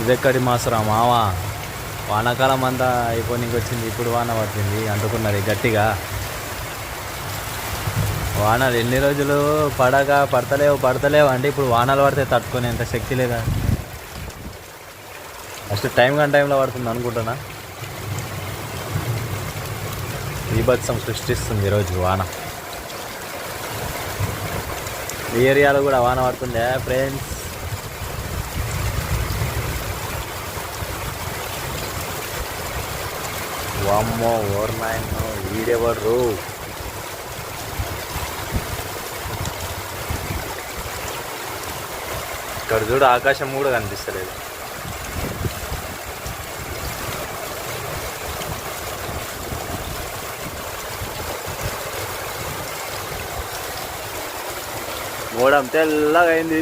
ఇదెక్కడి మాసరా మావా, వానాకాలం అంతా అయిపోయినకి వచ్చింది, ఇప్పుడు వాన పడుతుంది అంటుకున్నది గట్టిగా. వానలు ఎన్ని రోజులు పడతలేవు అంటే ఇప్పుడు వానలు పడితే తట్టుకునేంత శక్తి లేదా. ఫస్ట్ టైంలో పడుతుంది అనుకుంటున్నా. బీభత్సం సృష్టిస్తుంది ఈరోజు వాన. ఈ ఏరియాలో కూడా వాన పడుతుందే ఫ్రెండ్స్. వామ్మో ఓర్నాయనో వీడెవరు. ఇక్కడ చూడు ఆకాశం కూడా కనిపిస్తలేదు. మోడం తెల్లగా అయింది.